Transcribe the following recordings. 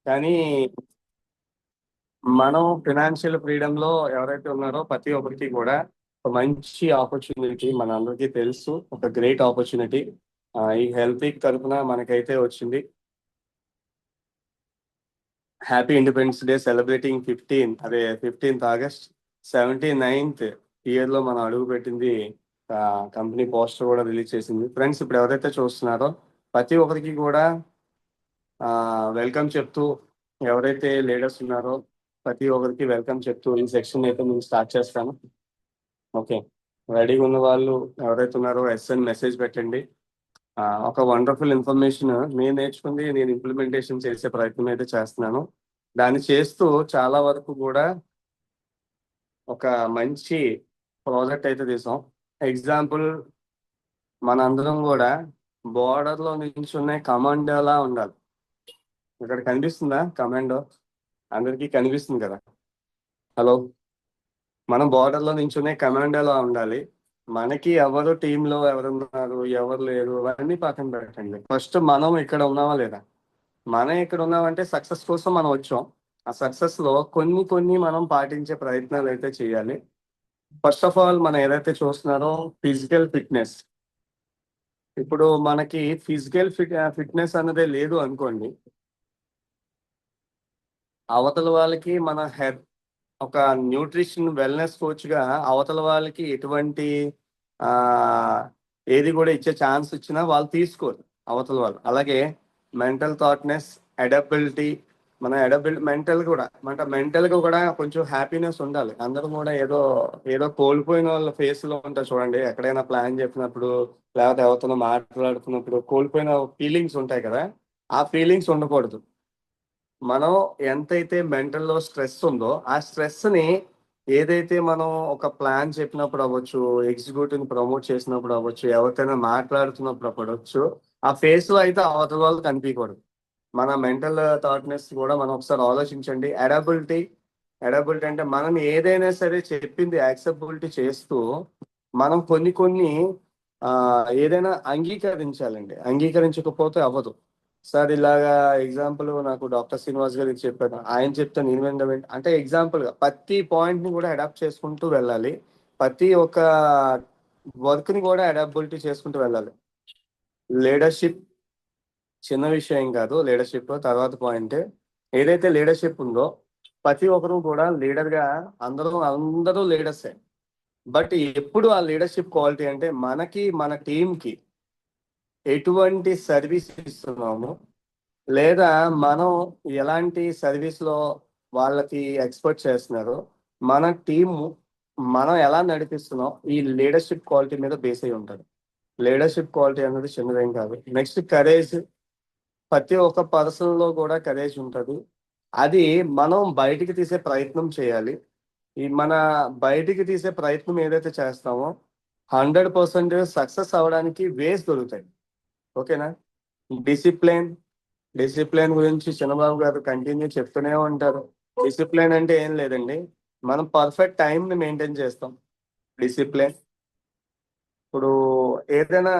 కానీ మనం financial freedom లో ఎవరైతే ఉన్నారో ప్రతి ఒక్కరికి కూడా ఒక మంచి ఆపర్చునిటీ మన అందరికీ తెలుసు. ఒక గ్రేట్ ఆపర్చునిటీ ఈ హెల్త్ వీక్ తరఫున మనకైతే వచ్చింది. Happy independence day celebrating 15th August 79th year లో మనం అడుగు పెట్టింది. కంపెనీ పోస్టర్ కూడా రిలీజ్ చేసింది. ఫ్రెండ్స్, ఇప్పుడు ఎవరైతే చూస్తున్నారో ప్రతి ఒక్కరికి కూడా వెల్కమ్ చెప్తూ, ఎవరైతే లీడర్స్ ఉన్నారో ప్రతి ఒక్కరికి వెల్కమ్ చెప్తూ ఈ సెక్షన్ అయితే నేను స్టార్ట్ చేస్తాను. ఓకే, రెడీగా ఉన్న వాళ్ళు ఎవరైతే ఉన్నారో ఎస్ఎన్ మెసేజ్ పెట్టండి. ఒక వండర్ఫుల్ ఇన్ఫర్మేషన్ నేను నేర్చుకుంది, నేను ఇంప్లిమెంటేషన్ చేసే ప్రయత్నం అయితే చేస్తున్నాను. దాన్ని చేస్తూ చాలా వరకు కూడా ఒక మంచి ప్రాజెక్ట్ అయితే తీసాం. ఎగ్జాంపుల్, మనందరం కూడా బోర్డర్ లో నిల్చున్న కమాండోలా ఉండాలి. ఇక్కడ కనిపిస్తుందా కమాండో? అందరికీ కనిపిస్తుంది కదా? హలో, మనం బోర్డర్ లో నిల్చునే కమాండోలా ఉండాలి. మనకి ఎవరు టీంలో ఎవరున్నారు ఎవరు లేరు అవన్నీ పక్కన పెట్టండి. ఫస్ట్ మనం ఇక్కడ ఉన్నావా లేదా? మనం ఇక్కడ ఉన్నామంటే సక్సెస్ కోసం మనం వచ్చాం. ఆ సక్సెస్ లో కొన్ని కొన్ని మనం పాటించే ప్రయత్నాలు అయితే చేయాలి. ఫస్ట్ ఆఫ్ ఆల్, మనం ఏదైతే చూస్తున్నారో ఫిజికల్ ఫిట్నెస్. ఇప్పుడు మనకి ఫిజికల్ ఫిట్నెస్ అన్నదే లేదు అనుకోండి, అవతల వాళ్ళకి మన ఒక న్యూట్రిషన్ వెల్నెస్ కోచ్ గా అవతల వాళ్ళకి ఎటువంటి ఆ ఏది కూడా ఇచ్చే ఛాన్స్ ఇచ్చినా వాళ్ళు తీసుకోరు అవతల వాళ్ళు. అలాగే మెంటల్ థాట్నెస్, అడాప్టబిలిటీ. మన మెంటల్ గా కూడా కొంచెం హ్యాపీనెస్ ఉండాలి. అందరూ కూడా ఏదో ఏదో కోల్పోయిన వాళ్ళ ఫేస్ లో ఉంటారు చూడండి. ఎక్కడైనా ప్లాన్ చెప్పినప్పుడు లేకపోతే ఎవరితో మాట్లాడుతున్నప్పుడు కోల్పోయిన ఫీలింగ్స్ ఉంటాయి కదా, ఆ ఫీలింగ్స్ ఉండకూడదు. మనం ఎంతైతే మెంటల్ లో స్ట్రెస్ ఉందో ఆ స్ట్రెస్ ని ఏదైతే మనం ఒక ప్లాన్ చెప్పినప్పుడు అవ్వచ్చు, ఎగ్జిక్యూటివ్ ప్రమోట్ చేసినప్పుడు అవ్వచ్చు, ఎవరితోనైనా మాట్లాడుతున్నప్పుడు అవ్వచ్చు, ఆ ఫేస్ లో అయితే అవతల వాళ్ళు కనిపించకూడదు. మన మెంటల్ థాట్నెస్ కూడా మనం ఒకసారి ఆలోచించండి. అడాబిలిటీ అంటే మనం ఏదైనా సరే చెప్పింది యాక్సెప్టబిలిటీ చేస్తూ మనం కొన్ని కొన్ని ఏదైనా అంగీకరించాలండి. అంగీకరించకపోతే అవ్వదు. సార్, ఇలాగా ఎగ్జాంపుల్ నాకు డాక్టర్ శ్రీనివాస్ గారికి చెప్పాను. ఆయన చెప్తే నేను వినడం అంటే ఎగ్జాంపుల్ గా ప్రతి పాయింట్ ని కూడా అడాప్ట్ చేసుకుంటూ వెళ్ళాలి. ప్రతి ఒక్క వర్క్ ని కూడా అడాప్టబిలిటీ చేసుకుంటూ వెళ్ళాలి. లీడర్షిప్ చిన్న విషయం కాదు. లీడర్షిప్ తర్వాత పాయింట్, ఏదైతే లీడర్షిప్ ఉందో ప్రతి ఒక్కరు కూడా లీడర్ గా అందరూ లీడర్సే. బట్ ఎప్పుడు ఆ లీడర్షిప్ క్వాలిటీ అంటే మనకి మన టీంకి ఎటువంటి సర్వీస్ ఇస్తున్నాము, లేదా మనం ఎలాంటి సర్వీస్ లో వాళ్ళకి ఎక్స్పెక్ట్ చేస్తున్నారు, మన టీము మనం ఎలా నడిపిస్తున్నాం, ఈ లీడర్షిప్ క్వాలిటీ మీద బేస్ అయి ఉంటుంది. లీడర్షిప్ క్వాలిటీ అనేది చిన్నదేం కాదు. Next courage. ప్రతి ఒక్క పర్సన్ లో కూడా కరేజ్ ఉంటుంది. అది మనం బయటికి తీసే ప్రయత్నం చేయాలి. ఈ మన బయటికి తీసే ప్రయత్నం ఏదైతే చేస్తామో 100% సక్సెస్ అవ్వడానికి వేస్ దొరుకుతాయి. ఓకేనా? డిసిప్లిన్. డిసిప్లిన్ గురించి చిన్నబాబు గారు కంటిన్యూ చెప్తూనే ఉంటారు. డిసిప్లిన్ అంటే ఏం లేదండి, మనం పర్ఫెక్ట్ టైంని మెయింటైన్ చేస్తాం. డిసిప్లిన్. ఇప్పుడు ఏదైనా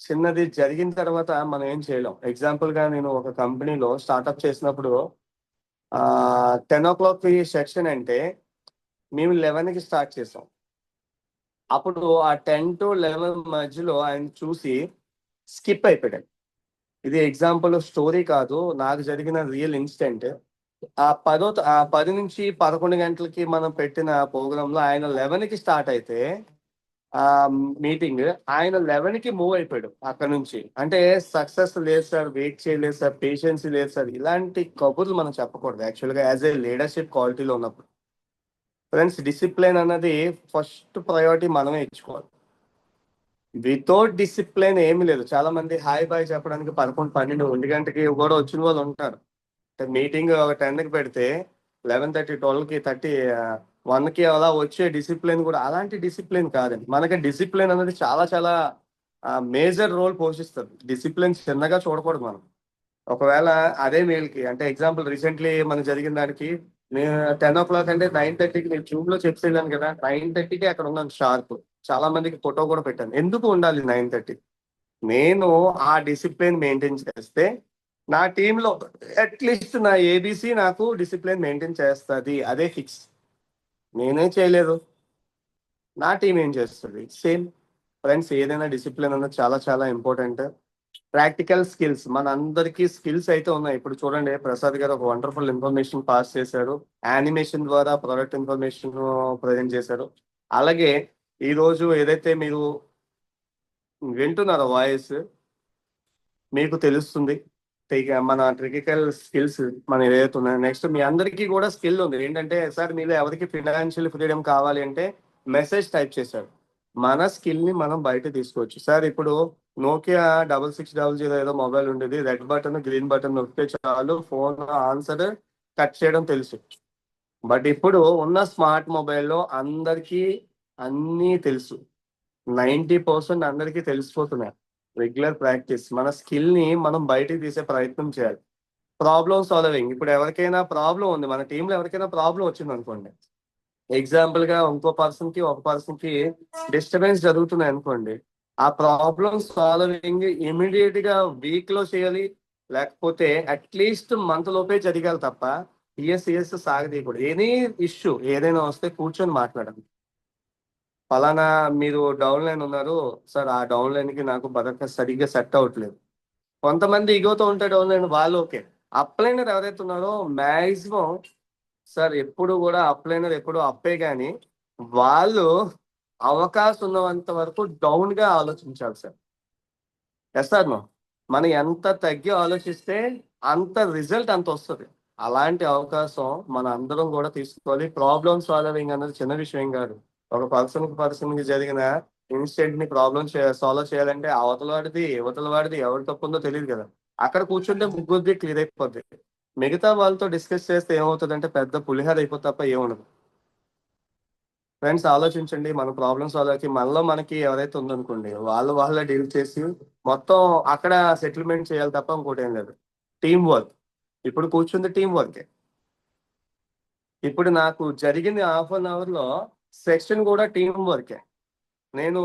చిన్నది జరిగిన తర్వాత మనం ఏం చేయలేం. ఎగ్జాంపుల్ గా నేను ఒక కంపెనీలో స్టార్ట్అప్ చేసినప్పుడు 10 o'clock సెక్షన్ అంటే మేము 11కి స్టార్ట్ చేసాం. అప్పుడు ఆ 10 to 11 మధ్యలో ఆయన చూసి స్కిప్ అయిపోయాడు. ఇది ఎగ్జాంపుల్, స్టోరీ కాదు, నాకు జరిగిన రియల్ ఇన్సిడెంట్. ఆ 10 నుంచి 11 గంటలకి మనం పెట్టిన ప్రోగ్రామ్ లో ఆయన 11కి స్టార్ట్ అయితే ఆ మీటింగ్, ఆయన 11కి మూవ్ అయిపోయాడు అక్కడ నుంచి. అంటే సక్సెస్ లేదు సార్, వెయిట్ చేయలేదు సార్, పేషెన్స్ లేదు సార్, ఇలాంటి కబుర్లు మనం చెప్పకూడదు యాక్చువల్గా యాజ్ ఏ లీడర్షిప్ క్వాలిటీలో ఉన్నప్పుడు. ఫ్రెండ్స్, డిసిప్లిన్ అన్నది ఫస్ట్ ప్రయారిటీ మనమే ఇచ్చుకోవాలి. వితౌట్ డిసిప్లిన్ ఏమీ లేదు. చాలా మంది హాయ్ బాయ్ చెప్పడానికి 11, 12, 1 గంటకి కూడా వచ్చిన వాళ్ళు ఉంటారు. మీటింగ్ ఒక 10కి పెడితే 11:30, 12కి 30, 1కి అలా వచ్చే డిసిప్లిన్ కూడా అలాంటి డిసిప్లిన్ కాదండి. మనకి డిసిప్లిన్ అనేది చాలా చాలా మేజర్ రోల్ పోషిస్తుంది. డిసిప్లిన్ చిన్నగా చూడకూడదు మనం. ఒకవేళ అదే మెయిల్కి అంటే ఎగ్జాంపుల్ రీసెంట్లీ మనకు జరిగిన దానికి, నేను 10 o'clock అంటే 9:30కి నేను జూమ్ లో చెప్పేదాను కదా, 9:30కి అక్కడ ఉన్నాను షార్ప్. చాలా మందికి ఫోటో కూడా పెట్టాను. ఎందుకు ఉండాలి 9:30? నేను ఆ డిసిప్లిన్ మెయింటైన్ చేస్తే నా టీంలో అట్లీస్ట్ నా ఏబిసి నాకు డిసిప్లిన్ మెయింటైన్ చేస్తుంది, అదే ఫిక్స్. నేనే చేయలేదు, నా టీం ఏం చేస్తుంది సేమ్. ఫ్రెండ్స్, ఏదైనా డిసిప్లిన్ అన్నది చాలా చాలా ఇంపార్టెంట్. ప్రాక్టికల్ స్కిల్స్, మన అందరికీ స్కిల్స్ అయితే ఉన్నాయి. ఇప్పుడు చూడండి, ప్రసాద్ గారు ఒక వండర్ఫుల్ ఇన్ఫర్మేషన్ పాస్ చేశారు, యానిమేషన్ ద్వారా ప్రొడక్ట్ ఇన్ఫర్మేషన్ ప్రజెంట్ చేశారు. అలాగే ఈ రోజు ఏదైతే మీరు వింటున్నారో వాయిస్, మీకు తెలుస్తుంది మన క్రిటికల్ స్కిల్స్ మన ఏదైతే ఉన్నాయో. నెక్స్ట్ మీ అందరికీ కూడా స్కిల్ ఉంది ఏంటంటే, సార్ మీలో ఎవరికి ఫినాన్షియల్ ఫ్రీడమ్ కావాలి అంటే మెసేజ్ టైప్ చేశారు. మన స్కిల్ ని మనం బయట తీసుకోవచ్చు సార్. ఇప్పుడు నోకియా 6600 ఏదో మొబైల్ ఉండేది, రెడ్ బటన్ గ్రీన్ బటన్ నొక్కితే చాలు ఫోన్ ఆన్సర్ కట్ చేయడం తెలుసు. బట్ ఇప్పుడు ఉన్న స్మార్ట్ మొబైల్లో అందరికీ అన్నీ తెలుసు. 90% అందరికీ తెలిసిపోతున్నాయి. రెగ్యులర్ ప్రాక్టీస్, మన స్కిల్ ని మనం బయటికి తీసే ప్రయత్నం చేయాలి. ప్రాబ్లమ్ సాల్వింగ్, ఇప్పుడు ఎవరికైనా ప్రాబ్లం ఉంది, మన టీంలో ఎవరికైనా ప్రాబ్లం వచ్చింది అనుకోండి, ఎగ్జాంపుల్ గా ఇంకో పర్సన్ కి ఒక పర్సన్ కి డిస్టర్బెన్స్ జరుగుతున్నాయి అనుకోండి, ఆ ప్రాబ్లమ్ సాల్వింగ్ ఇమీడియట్ గా వీక్ లో చేయాలి, లేకపోతే అట్లీస్ట్ మంత్ లోపే జరగాలి తప్ప ఇయర్స్ సాగదీయకూడదు. ఎనీ ఇష్యూ ఏదైనా వస్తే కూర్చొని మాట్లాడాలి. ఫలానా మీరు డౌన్ లైన్ ఉన్నారు సార్, ఆ డౌన్ లైన్ కి నాకు బదక సరిగ్గా సెట్ అవ్వట్లేదు. కొంతమంది ఇగోతో ఉంటే డౌన్ లైన్ వాళ్ళు ఓకే. అప్లైనర్ ఎవరైతే ఉన్నారో మ్యాక్సిమం సార్ ఎప్పుడు కూడా అప్లైనర్ ఎప్పుడు అప్పే కానీ వాళ్ళు అవకాశం ఉన్నంత వరకు డౌన్ గా ఆలోచించాలి సార్. Yes sir no. మనం ఎంత తగ్గి ఆలోచిస్తే అంత రిజల్ట్ అంత వస్తుంది. అలాంటి అవకాశం మన అందరం కూడా తీసుకోవాలి. ప్రాబ్లమ్ సాల్వింగ్ అనేది చిన్న విషయం కాదు. ఒక పర్సన్ కి జరిగిన ఇన్సిడెంట్ ని ప్రాబ్లమ్ సాల్వ్ చేయాలంటే అవతల వాడిది యువతల వాడిది ఎవరి తప్పు ఉందో తెలియదు కదా. అక్కడ కూర్చుంటే ముగ్గురిది క్లియర్ అయిపోద్ది. మిగతా వాళ్ళతో డిస్కస్ చేస్తే ఏమవుతుందంటే పెద్ద పులిహార అయిపోతే తప్ప ఏముండదు. ఫ్రెండ్స్, ఆలోచించండి. మన ప్రాబ్లమ్ సాల్వ్ అయ్యి మనలో మనకి ఎవరైతే ఉందనుకోండి, వాళ్ళే డీల్ చేసి మొత్తం అక్కడ సెటిల్మెంట్ చేయాలి తప్ప ఇంకోటి ఏం లేదు. టీం వర్క్, ఇప్పుడు కూర్చుంది టీం వర్కే. ఇప్పుడు నాకు జరిగింది హాఫ్ అన్ అవర్ లో సెక్షన్ కూడా టీం వర్కే. నేను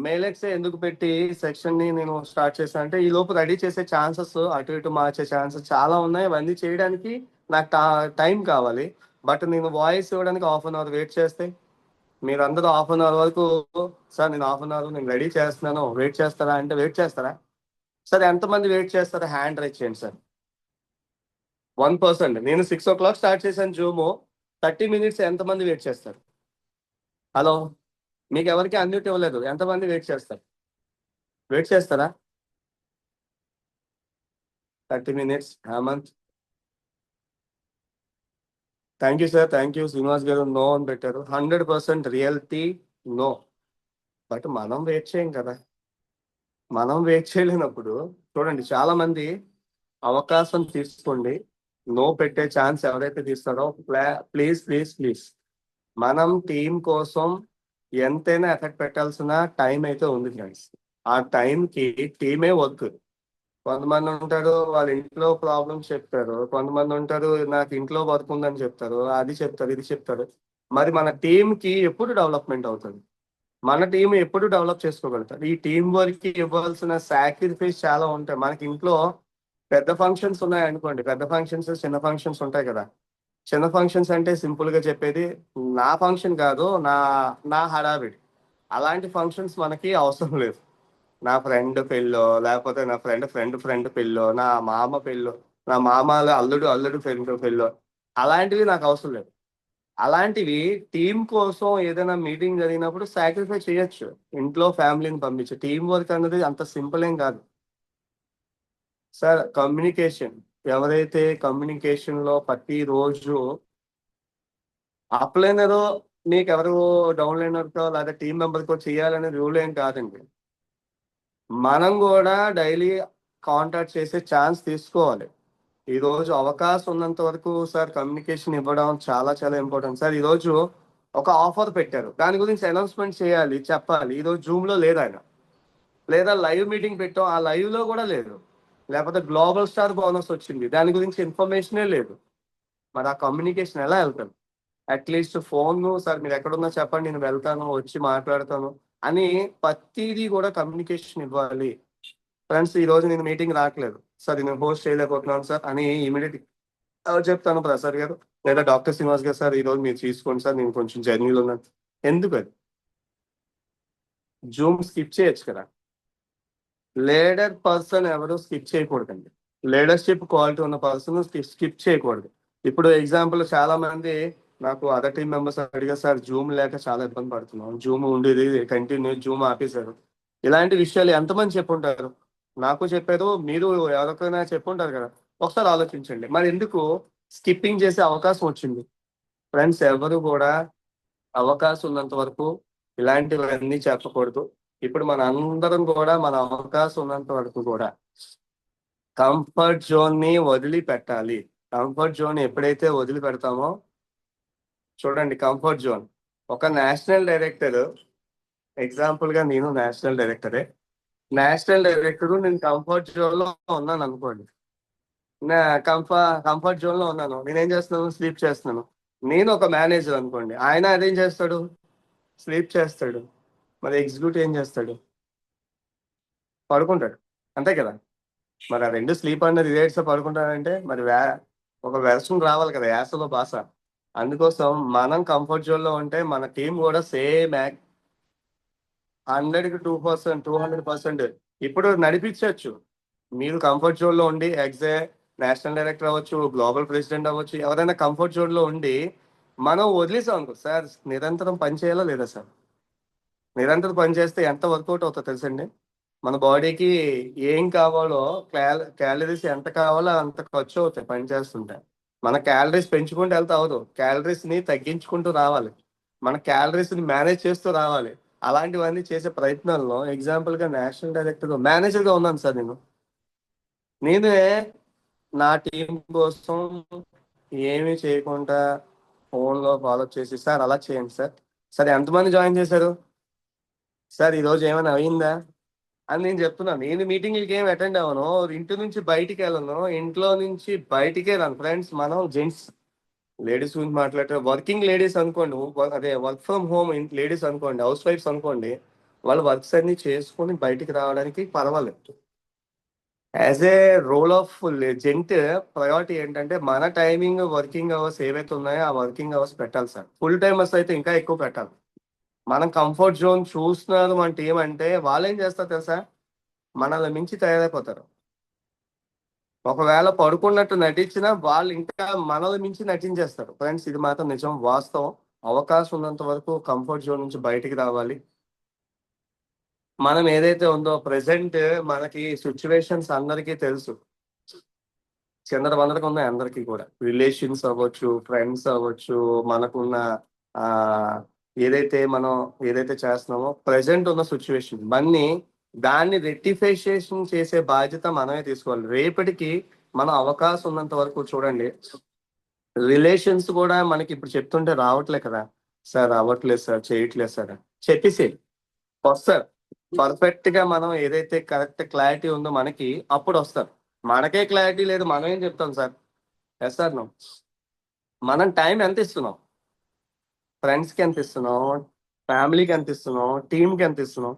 మేలెక్సే ఎందుకు పెట్టి సెక్షన్ ని నేను స్టార్ట్ చేశాను అంటే, ఈ లోపు రెడీ చేసే ఛాన్సెస్ అటు ఇటు మార్చే ఛాన్సెస్ చాలా ఉన్నాయి. అవన్నీ చేయడానికి నాకు టైం కావాలి. బట్ నేను వాయిస్ ఇవ్వడానికి హాఫ్ అన్ అవర్ వెయిట్ చేస్తే మీరు అందరూ హాఫ్ అన్ అవర్ వరకు సార్ నేను హాఫ్ అన్ అవర్ నేను రెడీ చేస్తున్నాను వెయిట్ చేస్తారా అంటే వెయిట్ చేస్తారా? సార్ ఎంతమంది వెయిట్ చేస్తారా? హ్యాండ్ రైజ్ చేయండి సార్. 1%. నేను 6 o'clock స్టార్ట్ చేశాను జూమ్, 30 minutes ఎంతమంది వెయిట్ చేస్తారు? హలో, మీకు ఎవరికి అన్మ్యూట్ ఇవ్వలేదు, ఎంతమంది వెయిట్ చేస్తారు? వెయిట్ చేస్తారా? 30 minutes. Hemanth, thank you sir, thank you. Srinivas గారు నో అని పెట్టారు. 100% రియాలిటీ నో. బట్ మనం వెయిట్ చేయం కదా. మనం వెయిట్ చేయలేనప్పుడు చూడండి, చాలా మంది అవకాశం తీసుకోండి. నో పెట్టే ఛాన్స్ ఎవరైతే తీస్తారో ప్లీజ్ ప్లీజ్ ప్లీజ్, మనం టీం కోసం ఎంతైనా ఎఫెక్ట్ పెట్టాల్సిన టైం అయితే ఉంది ఫ్రెండ్స్. ఆ టైంకి టీమే వర్క్. కొంతమంది ఉంటారు వాళ్ళ ఇంట్లో ప్రాబ్లమ్స్ చెప్తారు, కొంతమంది ఉంటారు నాకు ఇంట్లో వర్క్ ఉందని చెప్తారు, అది చెప్తారు ఇది చెప్తారు. మరి మన టీంకి ఎప్పుడు డెవలప్మెంట్ అవుతుంది? మన టీం ఎప్పుడు డెవలప్ చేసుకోగలుగుతారు? ఈ టీం వర్క్ ఇవ్వాల్సిన సాక్రిఫైస్ చాలా ఉంటాయి. మనకి ఇంట్లో పెద్ద ఫంక్షన్స్ ఉన్నాయి అనుకోండి, పెద్ద ఫంక్షన్స్ చిన్న ఫంక్షన్స్ ఉంటాయి కదా. చిన్న ఫంక్షన్స్ అంటే సింపుల్ గా చెప్పేది, నా ఫంక్షన్ కాదు, నా నా హడావిడి. అలాంటి ఫంక్షన్స్ మనకి అవసరం లేదు. నా ఫ్రెండ్ పెళ్ళో, లేకపోతే నా ఫ్రెండ్ పెళ్ళో, నా మామ పెళ్ళో, నా మామల అల్లుడు పెళ్ళో, అలాంటివి నాకు అవసరం లేదు. అలాంటివి టీం కోసం ఏదైనా మీటింగ్ జరిగినప్పుడు సాక్రిఫై చేయొచ్చు. ఇంట్లో ఫ్యామిలీని పంపించు. టీం వర్క్ అనేది అంత సింపుల్ ఏం కాదు సార్. కమ్యూనికేషన్, ఎవరైతే కమ్యూనికేషన్ లో ప్రతిరోజు అప్లైనరో మీకు ఎవరు డౌన్లైనర్తో లేదా టీం మెంబర్కో చేయాలనే రూల్ ఏం కాదండి. మనం కూడా డైలీ కాంటాక్ట్ చేసే ఛాన్స్ తీసుకోవాలి. ఈ రోజు అవకాశం ఉన్నంత వరకు సార్ కమ్యూనికేషన్ ఇవ్వడం చాలా చాలా ఇంపార్టెంట్ సార్. ఈరోజు ఒక ఆఫర్ పెట్టారు, దాని గురించి అనౌన్స్మెంట్ చేయాలి, చెప్పాలి. ఈరోజు జూమ్ లో లేదు ఆయన, లేదా లైవ్ మీటింగ్ పెట్టాం, ఆ లైవ్ లో కూడా లేదు. లేకపోతే గ్లోబల్ స్టార్ బోనస్ వచ్చింది, దాని గురించి ఇన్ఫర్మేషనే లేదు. మరి ఆ కమ్యూనికేషన్ ఎలా వెళ్తాను? అట్లీస్ట్ ఫోన్ సార్ మీరు ఎక్కడున్నా చెప్పండి, నేను వెళ్తాను వచ్చి మాట్లాడతాను అని ప్రతిదీ కూడా కమ్యూనికేషన్ ఇవ్వాలి. ఫ్రెండ్స్ ఈ రోజు నేను మీటింగ్ రావట్లేదు సార్, నేను హోస్ట్ చేయలేకపోతున్నాను సార్ అని ఇమీడియట్ చెప్తాను ప్రసాద్ గారు లేదా డాక్టర్ శ్రీనివాస్ గారు, సార్ ఈ రోజు మీరు తీసుకోండి సార్, నేను కొంచెం జర్నీలో ఉన్నాను. ఎందుకు అది? జూమ్ స్కిప్ చేయొచ్చు కదా. లీడర్ పర్సన్ ఎవరు స్కిప్ చేయకూడదండి. లీడర్షిప్ క్వాలిటీ ఉన్న పర్సన్ స్కిప్ చేయకూడదు. ఇప్పుడు ఎగ్జాంపుల్ చాలా మంది నాకు అదర్ టీమ్ మెంబర్స్ అడిగా, సార్ జూమ్ లేక చాలా ఇబ్బంది పడుతున్నాం, జూమ్ ఉండేది కంటిన్యూ జూమ్ ఆపేశారు. ఇలాంటి విషయాలు ఎంతమంది చెప్పుంటారు? నాకు చెప్పారు, మీరు ఎవరికైనా చెప్పుంటారు కదా. ఒకసారి ఆలోచించండి, మరి ఎందుకు స్కిప్పింగ్ చేసే అవకాశం వచ్చింది? ఫ్రెండ్స్ ఎవరు కూడా అవకాశం ఉన్నంత వరకు ఇలాంటివన్నీ చెప్పకూడదు. ఇప్పుడు మన అందరం కూడా మన అవకాశం ఉన్నంత వరకు కూడా కంఫర్ట్ జోన్ ని వదిలిపెట్టాలి. కంఫర్ట్ జోన్ ఎప్పుడైతే వదిలిపెడతామో, చూడండి కంఫర్ట్ జోన్, ఒక నేషనల్ డైరెక్టర్, ఎగ్జాంపుల్ గా నేను నేషనల్ డైరెక్టరే, నేషనల్ డైరెక్టర్ నేను కంఫర్ట్ జోన్ లో ఉన్నాను అనుకోండి, నా కంఫర్ట్ జోన్ లో ఉన్నాను, నేనేం చేస్తున్నాను? స్లీప్ చేస్తున్నాను. నేను ఒక మేనేజర్ అనుకోండి, ఆయన అదేం చేస్తాడు? స్లీప్ చేస్తాడు. మరి ఎగ్జిక్యూటివ్ ఏం చేస్తాడు? పడుకుంటాడు. అంతే కదా. మరి ఆ రెండు స్లీప్ అన్నది రిలేట్స్ పడుకుంటాడంటే మరి ఒక వెర్షన్ రావాలి కదా యాసలో భాష. అందుకోసం మనం కంఫర్ట్ జోన్ లో ఉంటే మన టీం కూడా సేమ్ 100కి 2%, 200%. ఇప్పుడు నడిపించవచ్చు. మీరు కంఫర్ట్ జోన్ లో ఉండి నేషనల్ డైరెక్టర్ అవ్వచ్చు, గ్లోబల్ ప్రెసిడెంట్ అవ్వచ్చు, ఎవరైనా కంఫర్ట్ జోన్ లో ఉండి మనం వదిలేసాం అనుకో సార్, నిరంతరం పని చేయాలా లేదా సార్? నిరంతరం పని చేస్తే ఎంత వర్కౌట్ అవుతుందో తెలుసండి. మన బాడీకి ఏం కావాలో, క్యాలరీస్ ఎంత కావాలో అంత ఖర్చు అవుతాయి పని చేస్తుంటే. మన క్యాలరీస్ పెంచుకుంటూ వెళ్తే అవదు, క్యాలరీస్ ని తగ్గించుకుంటూ రావాలి, మన క్యాలరీస్ ని మేనేజ్ చేస్తూ రావాలి. అలాంటివన్నీ చేసే ప్రయత్నాల్లో ఎగ్జాంపుల్ గా నేషనల్ డైరెక్టర్ మేనేజర్ గా ఉన్నాను సార్. నేనే నా టీం కోసం ఏమీ చేయకుండా ఫోన్ లో ఫాలో చేసి, సార్ అలా చేయండి సార్. సరే ఎంతమంది జాయిన్ చేశారు సార్? ఈ రోజు ఏమైనా అయిందా అని నేను చెప్తున్నాను. నేను మీటింగ్లకి ఏమి అటెండ్ అవ్వను, ఇంటి నుంచి బయటికి వెళ్ళను, ఇంట్లో నుంచి బయటికే రాను. ఫ్రెండ్స్ మనం జెంట్స్, లేడీస్ గురించి మాట్లాడితే వర్కింగ్ లేడీస్ అనుకోండి, అదే వర్క్ ఫ్రమ్ హోమ్ లేడీస్ అనుకోండి, హౌస్ వైఫ్స్ అనుకోండి, వాళ్ళ వర్క్స్ అన్ని చేసుకొని బయటికి రావడానికి పర్వాలేదు. As a role of gent priority ఏంటంటే మన టైమింగ్ వర్కింగ్ అవర్స్ ఏవైతే ఉన్నాయో ఆ వర్కింగ్ అవర్స్ పెట్టాలి సార్. ఫుల్ టైమర్స్ అయితే ఇంకా ఎక్కువ పెట్టాలి. మనం కంఫర్ట్ జోన్ చూస్తున్నారు మన టీం అంటే వాళ్ళు ఏం చేస్తారు తెలుసా? మనల్ని మించి తయారైపోతారు. ఒకవేళ పడుకున్నట్టు నటించినా వాళ్ళు ఇంకా మనల్ని మించి నటించేస్తారు. ఫ్రెండ్స్ ఇది మాత్రం నిజం, వాస్తవం. అవకాశం ఉన్నంత వరకు కంఫర్ట్ జోన్ నుంచి బయటికి రావాలి. మనం ఏదైతే ఉందో ప్రెసెంట్ మనకి సిచ్యువేషన్స్ అందరికీ తెలుసు, చిందరవందరగా ఉన్నాయి అందరికీ కూడా. రిలేషన్స్ అవ్వచ్చు, ఫ్రెండ్స్ అవ్వచ్చు, మనకున్న ఆ మనం ఏదైతే చేస్తున్నామో ప్రెసెంట్ ఉన్న సిచ్యువేషన్ మన్ని దాన్ని రెక్టిఫికేషన్ చేసే బాధ్యత మనమే తీసుకోవాలి. రేపటికి మన అవకాశం ఉన్నంత వరకు చూడండి, రిలేషన్స్ కూడా మనకి ఇప్పుడు చెప్తుంటే రావట్లే కదా సార్, అవ్వట్లేదు సార్, చేయట్లేదు సార్ చెప్పేసి వస్తారు. పర్ఫెక్ట్ గా మనం ఏదైతే కరెక్ట్ క్లారిటీ ఉందో మనకి అప్పుడు వస్తారు. మనకే క్లారిటీ లేదు, మనం ఏం చెప్తాం సార్? Yes sir no. మనం టైం ఎంత ఇస్తున్నాం? ఫ్రెండ్స్ కి ఎంత ఇస్తున్నాం? ఫ్యామిలీకి ఎంత ఇస్తున్నాం? టీమ్ కి ఎంత ఇస్తున్నాం?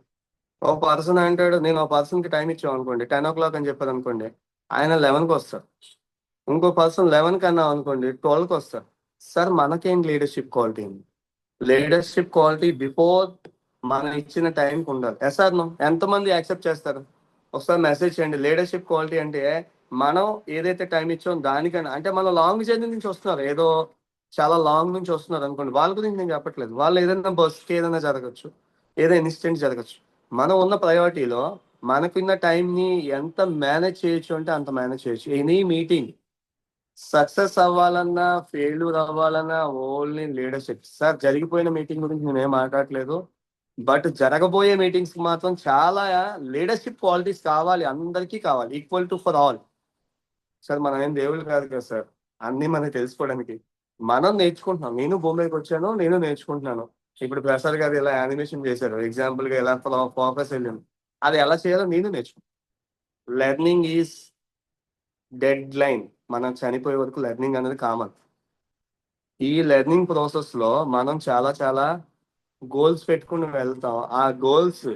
ఒక పర్సన్ అంటాడు, నేను ఒక పర్సన్ కి టైం ఇచ్చాం అనుకోండి, 10 o'clock అని చెప్పారు అనుకోండి, ఆయన 11కి వస్తారు. ఇంకో పర్సన్ 11 కన్నా అనుకోండి 12కి వస్తారు. సార్ మనకేం లీడర్షిప్ క్వాలిటీ ఉంది? లీడర్షిప్ క్వాలిటీ బిఫోర్ మనం ఇచ్చిన టైంకి ఉండాలి. Yes sir no. ఎంతమంది యాక్సెప్ట్ చేస్తారు? ఒకసారి మెసేజ్ చేయండి. లీడర్షిప్ క్వాలిటీ అంటే మనం ఏదైతే టైం ఇచ్చామో దానికన్నా, అంటే మనం లాంగ్ జర్నీ నుంచి వస్తున్నారు, ఏదో చాలా లాంగ్ నుంచి వస్తున్నారు అనుకోండి, వాళ్ళ గురించి నేను చెప్పట్లేదు. వాళ్ళు ఏదైనా బస్కి ఏదైనా జరగచ్చు, ఏదైనా ఇన్సిడెంట్ జరగచ్చు. మనం ఉన్న ప్రయారిటీలో మనకున్న టైంని ఎంత మేనేజ్ చేయొచ్చు అంటే అంత మేనేజ్ చేయొచ్చు. ఎనీ మీటింగ్ సక్సెస్ అవ్వాలన్నా ఫెయిల్యూర్ అవ్వాలన్నా ఓన్లీ లీడర్షిప్. సార్ జరిగిపోయిన మీటింగ్ గురించి నేనేం మాట్లాడట్లేదు, బట్ జరగబోయే మీటింగ్స్ కి మాత్రం చాలా లీడర్షిప్ క్వాలిటీస్ కావాలి, అందరికీ కావాలి, equal to for all. Sir మనం ఏం దేవుళ్ళు కాదు కదా సార్, అన్ని మనకి తెలుసుకోవడానికి మనం నేర్చుకుంటున్నాం. నేను భూమి మీదకి వచ్చాను, నేను నేర్చుకుంటున్నాను. ఇప్పుడు ప్రసాద్ గారు ఇలా యానిమేషన్ చేశారు, ఎగ్జాంపుల్ గా ఎలా ఫోకస్ వెళ్ళింది, అది ఎలా చేయాలో నేను నేర్చుకున్నాను. Learning is dead line. మనం చనిపోయే వరకు లెర్నింగ్ అనేది కామన్. ఈ లెర్నింగ్ ప్రాసెస్ లో మనం చాలా చాలా గోల్స్ పెట్టుకుని వెళ్తాం. ఆ గోల్స్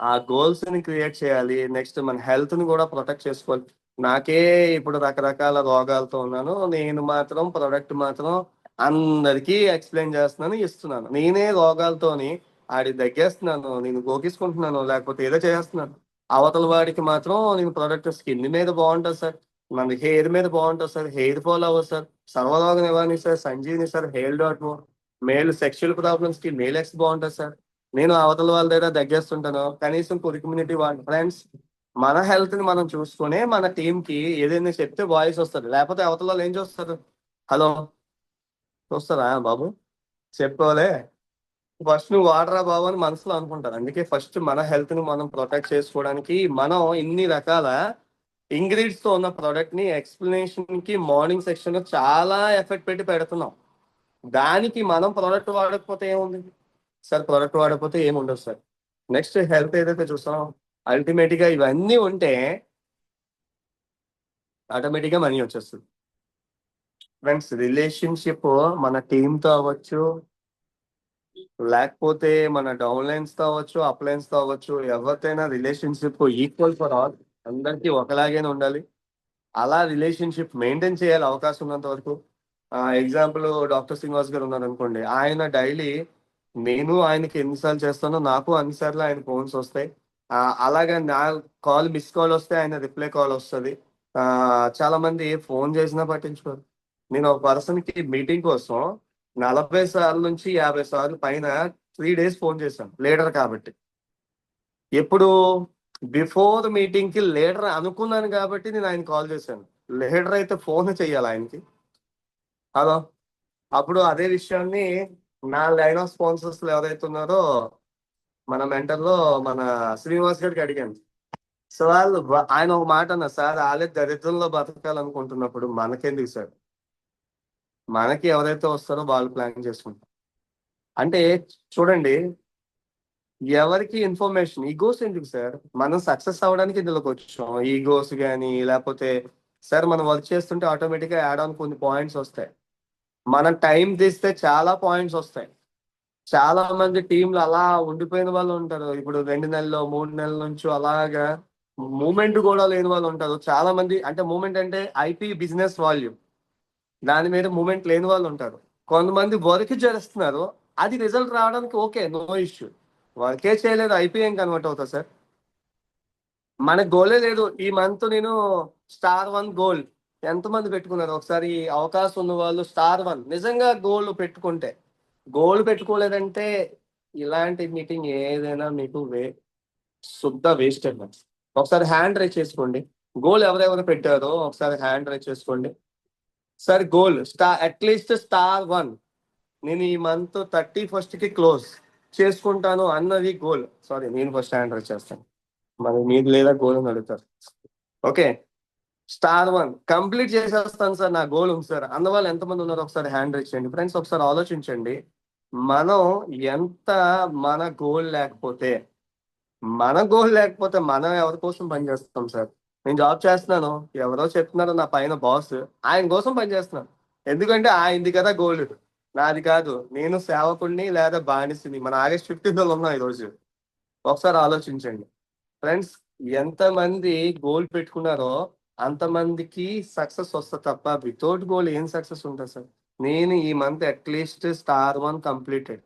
ఆ గోల్స్ ని క్రియేట్ చేయాలి. నెక్స్ట్ మన హెల్త్ ని కూడా ప్రొటెక్ట్ చేసుకోవాలి. నాకే ఇప్పుడు రకరకాల రోగాలతో ఉన్నాను, నేను మాత్రం ప్రొడక్ట్ మాత్రం అందరికీ ఎక్స్ప్లెయిన్ చేస్తున్నాను, ఇస్తున్నాను. నేనే రోగాలతోని ఆడి దగ్గేస్తున్నాను, నేను గోకిసుకుంటున్నాను, లేకపోతే ఏదో చేస్తున్నాను. అవతల వాడికి మాత్రం నేను ప్రొడక్ట్ స్కిన్ మీద బాగుంటుంది సార్, మన హెయిర్ మీద బాగుంటుంది సార్, హెయిర్ ఫాల్ అవ్వదు సార్, సర్వరోగ నివారణ sir, Sanjeevini sir, hair dot male sexual problems కి మేల్ ఎక్స్ బాగుంటుంది సార్. నేను అవతల వాళ్ళ దగ్గర దగ్గేస్తుంటాను, కనీసం కొద్ది కమ్యూనిటీ వాళ్ళ ఫ్రెండ్స్. మన హెల్త్ ని మనం చూసుకునే మన టీం కి ఏదైనా చెప్తే వాయిస్ వస్తుంది, లేకపోతే అవతల వాళ్ళు ఏం చూస్తారు? హలో, చూస్తారా బాబు? చెప్పుకోలే, ఫస్ట్ నువ్వు వాడరా బాబు అని మనసులో అనుకుంటారు. అందుకే ఫస్ట్ మన హెల్త్ ని మనం ప్రొటెక్ట్ చేసుకోవడానికి మనం ఇన్ని రకాల ఇంగ్రీడియంట్స్ తో ఉన్న ప్రోడక్ట్ ని ఎక్స్ప్లెనేషన్ కి మార్నింగ్ సెక్షన్ లో చాలా ఎఫెక్ట్ పెట్టి పెడుతున్నాం. దానికి మనం ప్రోడక్ట్ వాడకపోతే ఏముంది సార్? ప్రోడక్ట్ వాడకపోతే ఏముండదు సార్. నెక్స్ట్ హెల్త్ ఏదైతే చూస్తాం, అల్టిమేట్ గా ఇవన్నీ ఉంటే ఆటోమేటిక్ గా మనీ వచ్చేస్తుంది. ఫ్రెండ్స్, రిలేషన్షిప్ మన టీంతో అవ్వచ్చు, లేకపోతే మన డౌన్ లైన్స్ తో అవ్వచ్చు, అప్ లైన్స్ తో అవ్వచ్చు, ఎవరితోనైనా రిలేషన్షిప్ ఈక్వల్ ఫర్ ఆల్, అందరికీ ఒకలాగే ఉండాలి. అలా రిలేషన్షిప్ మెయింటైన్ చేయాలి అవకాశం ఉన్నంత వరకు. ఎగ్జాంపుల్ డాక్టర్ శ్రీనివాస్ గారు ఉన్నారు అనుకోండి, ఆయన డైలీ నేను ఆయనకి ఎన్నిసార్లు చేస్తానో నాకు అన్నిసార్లు ఆయన ఫోన్స్ వస్తాయి. అలాగే నా కాల్ మిస్ కాల్ వస్తే ఆయన రిప్లై కాల్ వస్తుంది. చాలా మంది ఫోన్ చేసినా పట్టించుకోరు. నేను ఒక పర్సన్ కి మీటింగ్ కోసం 40 సార్లు నుంచి 50 సార్లు పైన 3 days ఫోన్ చేశాను, లీడర్ కాబట్టి. ఎప్పుడు? బిఫోర్ మీటింగ్ కి లీడర్ అనుకున్నాను కాబట్టి నేను ఆయన కాల్ చేశాను. లీడర్ అయితే ఫోన్ చేయాలి ఆయనకి. హలో, అప్పుడు అదే విషయాన్ని నా లైన్ ఆఫ్ స్పాన్సర్స్ ఎవరైతే ఉన్నారో మన మెంటర్ లో మన శ్రీనివాస్ గారికి అడిగాను. సార్ ఆయన ఒక మాట అన్నారు, సార్ వాళ్ళే దరిద్రంలో బతకాలనుకుంటున్నప్పుడు మనకెందుకు సార్, మనకి ఎవరైతే వస్తారో వాళ్ళు ప్లాన్ చేసుకుంటారు. అంటే చూడండి, ఎవరికి ఇన్ఫర్మేషన్, ఈగోస్ ఎందుకు సార్? మనం సక్సెస్ అవ్వడానికి ఇందులోకి వచ్చాం. ఈగోస్ కానీ లేకపోతే సార్ మనం వర్క్ చేస్తుంటే ఆటోమేటిక్ గా యాడ్ ఆన్ కొన్ని పాయింట్స్ వస్తాయి. మనం టైం తీస్తే చాలా పాయింట్స్ వస్తాయి. చాలా మంది టీంలు అలా ఉండిపోయిన వాళ్ళు ఉంటారు. ఇప్పుడు 2 నెలలు 3 నెలల నుంచి అలాగా మూమెంట్ కూడా లేని వాళ్ళు ఉంటారు. చాలా మంది అంటే మూమెంట్ అంటే ఐపీ బిజినెస్ వాల్యూమ్, దాని మీద మూమెంట్ లేని వాళ్ళు ఉంటారు. కొంతమంది వర్క్ చేస్తున్నారు, అది రిజల్ట్ రావడానికి ఓకే, నో ఇష్యూ. వర్కే చేయలేదు, ఐపీ ఏం కన్వర్ట్ అవుతా సార్? మన గోలే లేదు. ఈ మంత్ నేను స్టార్ 1 గోల్ ఎంతమంది పెట్టుకున్నారు ఒకసారి? అవకాశం ఉన్న వాళ్ళు స్టార్ 1 నిజంగా గోల్ పెట్టుకుంటే, గోల్ పెట్టుకోలేదంటే ఇలాంటి మీటింగ్ ఏదైనా మీకు శుద్ధ వేస్ట్ అన్నమాట. ఒకసారి హ్యాండ్ రైజ్ చేసుకోండి, గోల్ ఎవరెవరు పెట్టారో ఒకసారి హ్యాండ్ రైజ్ చేసుకోండి. సార్ గోల్ అట్లీస్ట్ స్టార్ 1 నేను ఈ మంత్ 31st కి క్లోజ్ చేసుకుంటాను అన్నది గోల్. సారీ, నేను ఫస్ట్ హ్యాండ్ రైజ్ చేస్తాను, మరి మీరు లేదా గోల్ అని అడుగుతారు. ఓకే, స్టార్ 1 కంప్లీట్ చేసేస్తాను సార్, నా గోల్ ఉంది సార్ అందువల్ల ఎంతమంది ఉన్నారు ఒకసారి హ్యాండ్ రైజ్ చేయండి. ఫ్రెండ్స్, ఒకసారి ఆలోచించండి, మనం ఎంత మన గోల్ లేకపోతే మనం ఎవరి కోసం పనిచేస్తాం సార్? నేను జాబ్ చేస్తున్నాను, ఎవరో చెప్తున్నారు నా పైన బాస్, ఆయన కోసం పనిచేస్తున్నాను. ఎందుకంటే ఆయనది కదా గోల్, నాది కాదు. నేను సేవకుడిని లేదా బానిసని. మన ఆగస్ట్ 15 ఉన్నాం ఈరోజు. ఒకసారి ఆలోచించండి ఫ్రెండ్స్, ఎంతమంది గోల్ పెట్టుకున్నారో అంతమందికి సక్సెస్ వస్తుంది తప్ప వితౌట్ గోల్ ఏం సక్సెస్ ఉంటుంది సార్? నేను ఈ మంత్ అట్లీస్ట్ స్టార్ 1 కంప్లీటెడ్.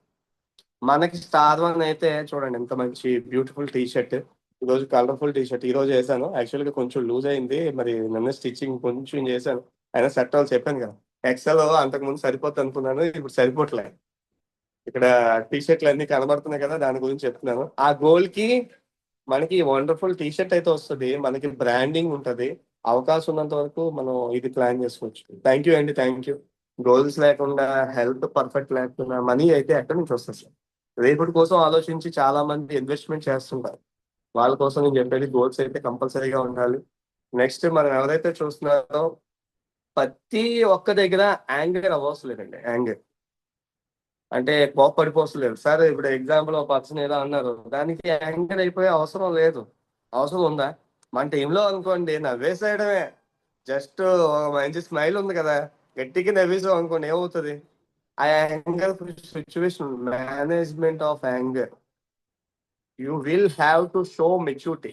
మనకి స్టార్ 1 అయితే చూడండి ఎంత మంచి బ్యూటిఫుల్ టీ షర్ట్, ఈరోజు కలర్ఫుల్ టీ షర్ట్ ఈరోజు వేసాను. యాక్చువల్ గా కొంచెం లూజ్ అయింది, మరి నిన్న స్టిచ్చింగ్ కొంచెం చేశాను, అయినా సెట్ అవ్వాలి. చెప్పాను కదా, ఎక్సెల్ అంతకు ముందు సరిపోతుంది అనుకున్నాను, ఇప్పుడు సరిపోవట్లే. ఇక్కడ టీ షర్ట్లు అన్ని కనబడుతున్నాయి కదా, దాని గురించి చెప్తున్నాను. ఆ గోల్ కి మనకి వండర్ఫుల్ టీ షర్ట్ అయితే వస్తుంది, మనకి బ్రాండింగ్ ఉంటది. అవకాశం ఉన్నంత వరకు మనం ఇది ప్లాన్ చేసుకోవచ్చు. థ్యాంక్ యూ అండి, థ్యాంక్ యూ. గోల్స్ లేకుండా, హెల్త్ పర్ఫెక్ట్ లేకుండా మనీ అయితే ఎక్కడి నుంచి వస్తుంది సార్? రేపటి కోసం ఆలోచించి చాలా మంది ఇన్వెస్ట్మెంట్ చేస్తుంటారు. వాళ్ళ కోసం నేను చెప్పేది గోల్స్ అయితే కంపల్సరీగా ఉండాలి. నెక్స్ట్ మనం ఎవరైతే చూస్తున్నారో ప్రతి ఒక్క దగ్గర యాంగర్ అవ్వసలేదండి. యాంగర్ అంటే కోప్పడిపోసలేదు సార్. ఇప్పుడు ఎగ్జాంపుల్ ఒక పర్సన్ ఏదో అన్నారు, దానికి యాంగర్ అయిపోయే అవసరం లేదు. అవసరం ఉందా? మన టీంలో అనుకోండి నవ్వేసేయడమే, జస్ట్ మంచి స్మైల్ ఉంది కదా, గట్టిగా నవ్వేసాం అనుకోండి, ఏమవుతుంది? ఆ anger situation, management of anger, you will have to show maturity.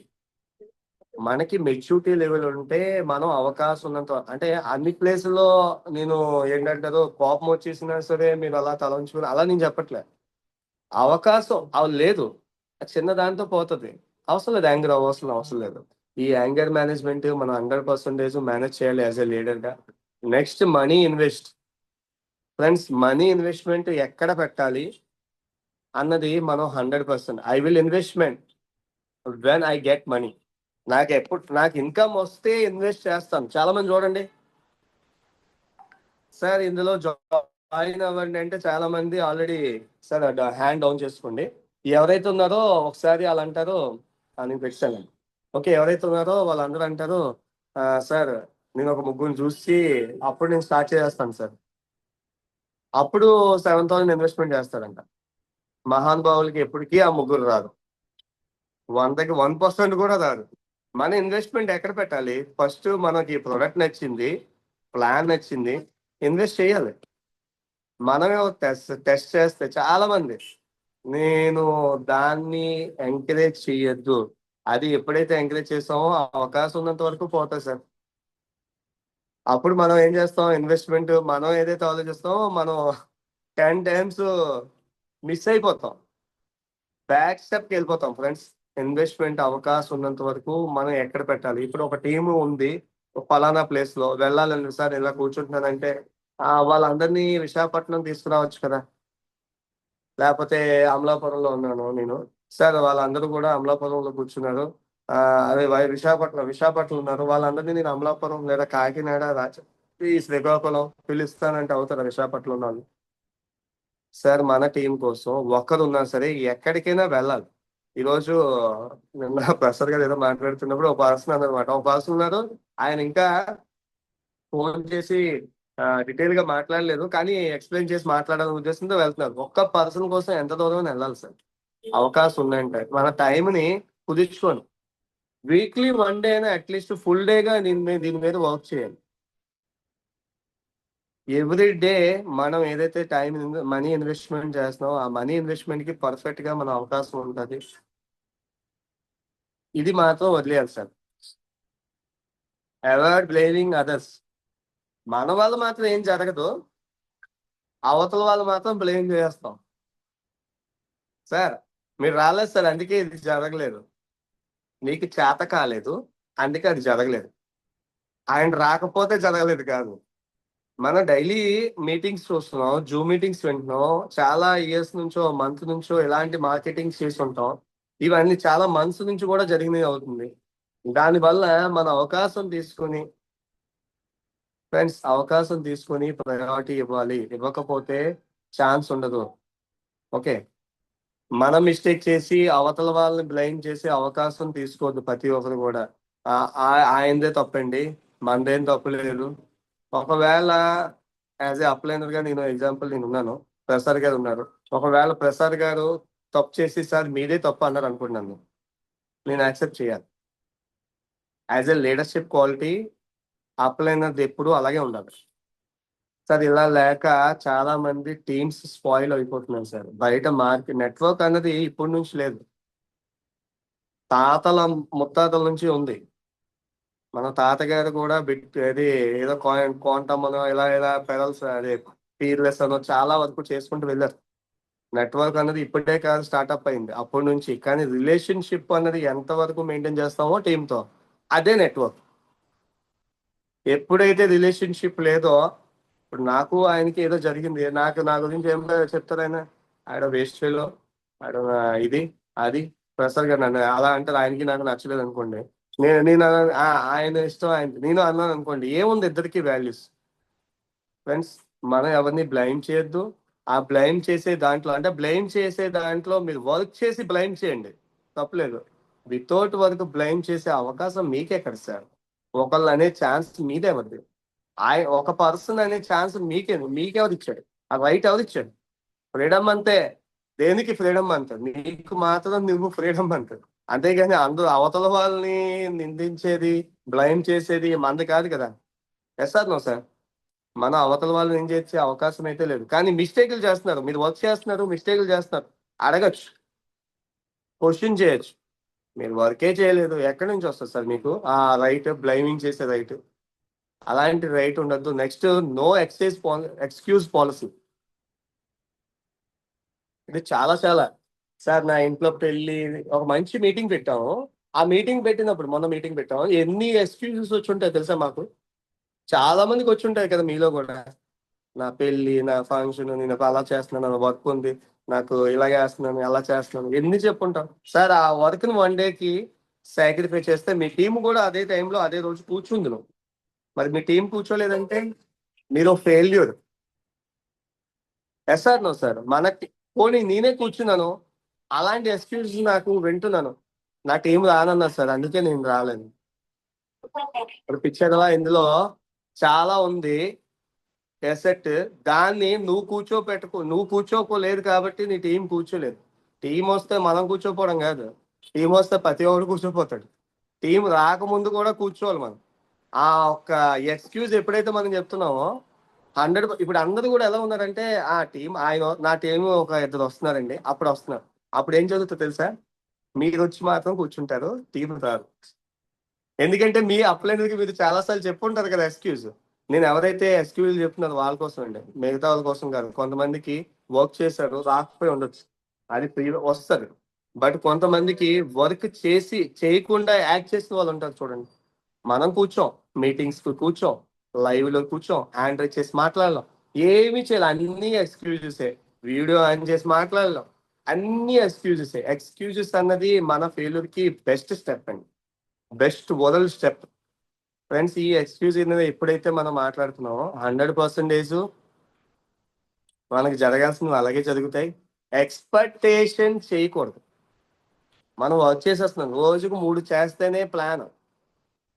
మనకి మెచ్యూరిటీ లెవెల్ ఉంటే మనం అవకాశం ఉన్నంత అంటే అన్ని ప్లేసుల్లో నేను ఏంటంటారు కోపం వచ్చేసినా సరే మీరు అలా తల ఉంచుకుని అలా నేను చెప్పట్లే. అవకాశం అవి లేదు, చిన్న దాంతో పోతుంది. అవసరం లేదు యాంగర్ అవసరం లేదు. ఈ యాంగర్ మేనేజ్మెంట్ మనం 100% మేనేజ్ చేయాలి యాజ్ ఎ లీడర్ గా. Next money invest. Friends, money investment ఎక్కడ పెట్టాలి అన్నది మనం 100%. I will investment when I get money. నాకు ఇన్కమ్ వస్తే ఇన్వెస్ట్ చేస్తాను. చాలా మంది చూడండి సార్ ఇందులో జాయిన్ అవ్వండి అంటే చాలా మంది ఆల్రెడీ సార్ హ్యాండ్ డౌన్ చేసుకోండి. ఎవరైతే ఉన్నారో ఒకసారి వాళ్ళు అంటారు నేను పెట్టాను. ఓకే, ఎవరైతే ఉన్నారో వాళ్ళందరూ అంటారు సార్ నేను ఒక ముగ్గురిని చూసి అప్పుడు నేను స్టార్ట్ చేస్తాను సార్. అప్పుడు 7,000 ఇన్వెస్ట్మెంట్ చేస్తారంట. మహానుభావులకి ఎప్పటికీ ఆ ముగ్గురు రాదు, 100కి 1% కూడా రాదు. మన ఇన్వెస్ట్మెంట్ ఎక్కడ పెట్టాలి? ఫస్ట్ మనకి ప్రొడక్ట్ నచ్చింది, ప్లాన్ నచ్చింది, ఇన్వెస్ట్ చేయాలి. మనమే టెస్ట్ చేస్తే చాలా మంది నేను దాన్ని ఎంకరేజ్ చేయొద్దు. అది ఎప్పుడైతే ఎంకరేజ్ చేస్తామో అవకాశం ఉన్నంత వరకు పోతుంది సార్. అప్పుడు మనం ఏం చేస్తాం? ఇన్వెస్ట్మెంట్ మనం ఏదైతే ఆలోచిస్తామో మనం 10 times మిస్ అయిపోతాం, బ్యాక్ స్టెప్కి వెళ్ళిపోతాం. ఫ్రెండ్స్, ఇన్వెస్ట్మెంట్ అవకాశం ఉన్నంత వరకు మనం ఎక్కడ పెట్టాలి? ఇప్పుడు ఒక టీము ఉంది ఫలానా ప్లేస్ లో వెళ్ళాలని సార్ ఇలా కూర్చుంటున్నానంటే వాళ్ళందరినీ విశాఖపట్నం తీసుకురావచ్చు కదా. లేకపోతే అమలాపురంలో ఉన్నాను నేను సార్, వాళ్ళందరూ కూడా అమలాపురంలో కూర్చున్నారు. అదే విశాఖపట్నం ఉన్నారు, వాళ్ళందరినీ నేను అమలాపురం లేదా కాకినాడ ఈ శ్రీకాకుళం పిలుస్తానంటే అవుతారా విశాఖపట్నంలో వాళ్ళు? సార్ మన టీం కోసం ఒక్కరు ఉన్నా సరే ఎక్కడికైనా వెళ్ళాలి. ఈరోజు నిన్న ప్రసాద్ గారు ఏదో మాట్లాడుతున్నప్పుడు ఒక పర్సన్ అన్నమాట, ఒక పర్సన్ ఉన్నారు, ఆయన ఇంకా ఫోన్ చేసి డీటెయిల్ గా మాట్లాడలేదు, కానీ ఎక్స్ప్లెయిన్ చేసి మాట్లాడాలనే ఉద్దేశంతో వెళ్తున్నారు. ఒక్క పర్సన్ కోసం ఎంత దూరం వెళ్ళాలి సార్? అవకాశం ఉందంటే మన టైంని కుదించుకోండి. వీక్లీ 1 day అయినా అట్లీస్ట్ ఫుల్ డేగా దీని మీద వర్క్ చేయాలి. ఎవ్రీ డే మనం ఏదైతే మనీ ఇన్వెస్ట్మెంట్ చేస్తున్నామో ఆ మనీ ఇన్వెస్ట్మెంట్ కి పర్ఫెక్ట్ గా మన అవకాశం ఉంటుంది. ఇది మాత్రం వదిలేయాలి సార్. Avoid blaming others. మన వాళ్ళు మాత్రం ఏం జరగదు, అవతల వాళ్ళు మాత్రం బ్లేమ్ చేస్తాం. సార్ మీరు రాలేదు సార్ అందుకే ఇది జరగలేదు, నీకు చేత కాలేదు అందుకే అది జరగలేదు. ఆయన రాకపోతే జరగలేదు కాదు. మనం డైలీ మీటింగ్స్ చూస్తున్నాం, జూమ్ మీటింగ్స్ వింటున్నాం, చాలా ఇయర్స్ నుంచో మంత్ నుంచో ఇలాంటి మార్కెటింగ్ చేసి ఉంటాం. ఇవన్నీ చాలా మంత్స్ నుంచి కూడా జరిగినవి అవుతుంది. దానివల్ల మన అవకాశం తీసుకుని ఫ్రెండ్స్ అవకాశం తీసుకుని ప్రయారిటీ ఇవ్వాలి, ఇవ్వకపోతే ఛాన్స్ ఉండదు. ఓకే, మనం మిస్టేక్ చేసి అవతల వాళ్ళని బ్లైమ్ చేసి అవకాశం తీసుకోవద్దు ప్రతి ఒక్కరు కూడా. ఆయనదే తప్పండి, మనదేం తప్పు లేదు. ఒకవేళ యాజ్ ఏ అప్లైనర్ గా నేను ఎగ్జాంపుల్ నేను ఉన్నాను, ప్రసాద్ గారు ఉన్నారు. ఒకవేళ ప్రసాద్ గారు తప్పు చేసి సార్ మీదే తప్పు అన్నారు అనుకుంటున్నాను, నేను యాక్సెప్ట్ చేయాలి. యాజ్ ఎ లీడర్షిప్ క్వాలిటీ అప్లైనర్ ఎప్పుడు అలాగే ఉండాలి సార్. ఇలా లేక చాలా మంది టీమ్స్ స్పాయిల్ అయిపోతున్నాయి సార్. బయట మార్కెట్ నెట్వర్క్ అన్నది ఇప్పటి నుంచి లేదు, తాతల ముత్తాతల నుంచి ఉంది. మన తాతగారు కూడా అది ఏదో క్వాంటమ్ అనో ఇలా ఇలా పెరల్స్ అదే పీర్లెస్ అనో చాలా వరకు చేసుకుంటూ వెళ్ళారు. నెట్వర్క్ అన్నది ఇప్పటికే కాదు స్టార్ట్అప్ అయింది అప్పటి నుంచి. కానీ రిలేషన్షిప్ అన్నది ఎంత వరకు మెయింటైన్ చేస్తామో టీంతో అదే నెట్వర్క్. ఎప్పుడైతే రిలేషన్షిప్ లేదో, ఇప్పుడు నాకు ఆయనకి ఏదో జరిగింది, నా గురించి ఏం చెప్తారు ఆయన? ఆయన వేస్ట్ ఫెలో, ఆయన ఇది అది. ప్రసాద్ గారు నన్ను అలా అంటారు, ఆయనకి నాకు నచ్చలేదు అనుకోండి, నేను ఆయన ఇష్టం నేను అన్నాను అనుకోండి, ఏముంది ఇద్దరికి వాల్యూస్. ఫ్రెండ్స్, మనం ఎవరిని బ్లైమ్ చేయొద్దు. ఆ బ్లైమ్ చేసే దాంట్లో అంటే బ్లైమ్ చేసే దాంట్లో మీరు వర్క్ చేసి బ్లైమ్ చేయండి, తప్పలేదు. వితౌట్ వర్క్ బ్లైమ్ చేసే అవకాశం మీకెక్కడ సార్? ఒకళ్ళు అనే ఛాన్స్ మీదేవద్దు. ఒక పర్సన్ అనే ఛాన్స్ మీకెవరు ఇచ్చాడు? ఆ రైట్ ఎవరు ఇచ్చాడు? ఫ్రీడమ్ అంతే. దేనికి ఫ్రీడమ్ అంత? నీకు మాత్రం నువ్వు ఫ్రీడమ్ అంత. అంతేగాని అందరూ అవతల వాళ్ళని నిందించేది బ్లైమ్ చేసేది మంది కాదు కదా. Yes sir no sir? మన అవతల వాళ్ళని ఏం చేసే అవకాశం అయితే లేదు. కానీ మిస్టేకులు చేస్తున్నారు, మీరు వర్క్ చేస్తున్నారు, మిస్టేకులు చేస్తున్నారు, అడగచ్చు. క్వశ్చన్ చేయొచ్చు. మీరు వర్కే చేయలేదు, ఎక్కడి నుంచి వస్తుంది సార్ మీకు ఆ రైట్, బ్లైమింగ్ చేసే రైట్? అలాంటి రైట్ ఉండద్దు. Next, no excuse policy. ఇది చాలా చాలా సార్, నా ఇంట్లో పెళ్లి, ఒక మంచి మీటింగ్ పెట్టాము. ఆ మీటింగ్ పెట్టినప్పుడు, మొన్న మీటింగ్ పెట్టాము, ఎన్ని ఎక్స్క్యూజెస్ వచ్చి ఉంటాయి తెలుసా మాకు? చాలా మందికి వచ్చి ఉంటాయి కదా మీలో కూడా. నా పెళ్లి, నా ఫంక్షన్, నేను అలా చేస్తున్నాను, నా వర్క్ ఉంది, నాకు ఇలా చేస్తున్నాను, ఎలా చేస్తున్నాను, ఎన్ని చెప్పుంటాం సార్. ఆ వర్క్ ని 1 డేకి సాక్రిఫై చేస్తే మీ టీం కూడా అదే టైంలో అదే రోజు కూర్చుంది నువ్వు. మరి మీ టీం కూర్చోలేదంటే మీరు failure. Yes sir, no sir. పోనీ నేనే కూర్చున్నాను, అలాంటి ఎక్స్క్యూజ్ నాకు వింటున్నాను, నా టీం రానన్నారు సార్, అందుకే నేను రాలేదు. ఇప్పుడు పిక్చర్లా ఇందులో చాలా ఉంది ఎసెట్. దాన్ని నువ్వు కూర్చోకోలేదు కాబట్టి నీ టీం కూర్చోలేదు. టీం వస్తే మనం కూర్చోపోవడం కాదు, టీం వస్తే ప్రతి ఒక్కరు కూర్చోపోతాడు. టీం రాకముందు కూడా కూర్చోవాలి మనం. ఆ ఒక్క ఎక్స్క్యూజ్ ఎప్పుడైతే మనం చెప్తున్నామో 100, ఇప్పుడు అందరూ కూడా ఎలా ఉన్నారంటే, ఆ టీం నా టీం ఒక 2 వస్తున్నారండి, అప్పుడు వస్తున్నారు. అప్పుడు ఏం జరుగుతుందో తెలుసా? మీరు వచ్చి మాత్రం కూర్చుంటారు, టీం రారు. ఎందుకంటే మీ అప్లైనర్కి మీరు చాలాసార్లు చెప్పుంటారు కదా ఎక్స్క్యూజ్. నేను ఎవరైతే ఎక్స్క్యూజ్ చెప్తున్నారో వాళ్ళ కోసం అండి, మిగతా వాళ్ళ కోసం కాదు. కొంతమందికి వర్క్ చేశారు, రాకపోయి ఉండొచ్చు, అది ఫ్రీ వస్తుంది. బట్ కొంతమందికి వర్క్ చేసి చేయకుండా యాక్ట్ చేసిన వాళ్ళు ఉంటారు చూడండి. మనం కూర్చోం, మీటింగ్స్ కు కూర్చోం, లైవ్ లో కూర్చోం, హ్యాండ్ రైజ్ చేసి మాట్లాడలేం, ఏమి చేయాలి అన్ని ఎక్స్క్యూజెసే. వీడియో ఆన్ చేసి మాట్లాడలేం, అన్ని ఎక్స్క్యూజెసే. ఎక్స్క్యూజెస్ అన్నది మన ఫెయిల్యూర్ కి బెస్ట్ స్టెప్ అండి, బెస్ట్ వరల్డ్ స్టెప్. ఫ్రెండ్స్, ఈ ఎక్స్క్యూజ్ అనేది ఎప్పుడైతే మనం మాట్లాడుతున్నామో 100% మనకి జరగాల్సినవి అలాగే జరుగుతాయి. ఎక్స్పెక్టేషన్ చేయకూడదు. మనం వర్క్ చేసేస్తున్నాం, రోజుకు 3 చేస్తేనే ప్లాన్,